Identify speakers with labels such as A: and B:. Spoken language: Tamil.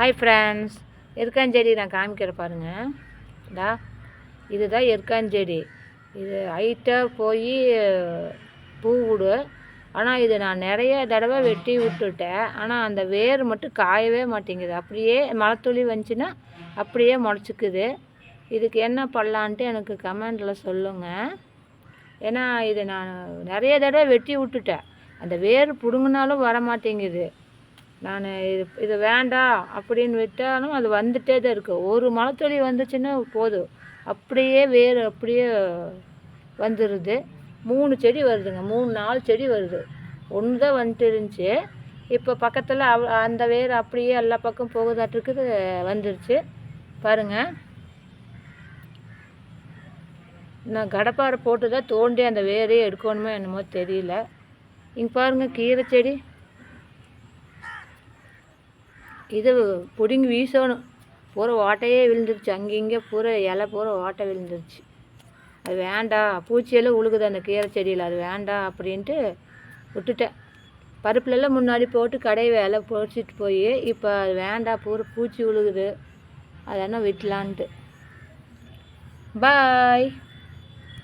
A: ஹாய் ஃப்ரெண்ட்ஸ், எருக்காஞ்செடி நான் காமிக்கிற பாருங்கள். இதுதான் எருக்காஞ்செடி. இது ஹைட்டாக போய் பூ விடு. ஆனால் இது நான் நிறைய தடவை வெட்டி விட்டுட்டேன். ஆனால் அந்த வேர் மட்டும் காயவே மாட்டேங்குது. அப்படியே மழைத்துளி வந்துச்சுன்னா அப்படியே முளைச்சிக்குது. இதுக்கு என்ன பண்ணலான்ட்டு எனக்கு கமெண்டில் சொல்லுங்கள். ஏன்னா இது நான் நிறைய தடவை வெட்டி விட்டுட்டேன். அந்த வேர் பிடுங்கினாலும் வர மாட்டேங்குது. நான் இது வேண்டாம் அப்படின்னு விட்டாலும் அது வந்துகிட்டே தான் இருக்குது. ஒரு மழைத்துளி வந்துச்சுன்னா போதும், அப்படியே வேர் அப்படியே வந்துடுது. 3 செடி வருதுங்க, 3-4 செடி வருது. ஒன்று தான் வந்துட்டு இருந்துச்சு. இப்போ பக்கத்தில் அந்த வேர் அப்படியே எல்லா பக்கம் போகுதாட்டுருக்குது, வந்துருச்சு பாருங்கள். நான் கடப்பாறை போட்டு தான் தோண்டி அந்த வேரையே எடுக்கணுமோ என்னமோ தெரியல. இங்கே பாருங்கள், கீரை செடி. இது பிடுங்கி வீசணும். பூரா ஓட்டையே விழுந்துருச்சு. அங்கே பூரா இலை பூரா ஓட்டை விழுந்துருச்சு. அது வேண்டாம், பூச்சியெல்லாம் உழுகுது அந்த கீரை செடியில், அது வேண்டாம் அப்படின்ட்டு விட்டுட்டேன். பருப்புலெல்லாம் முன்னாடி போட்டு கடையை வேலை பொடிச்சிட்டு போய் இப்போ அது வேண்டாம், பூரா பூச்சி உழுகுது, அதெல்லாம் விட்டலான்ட்டு. பாய்.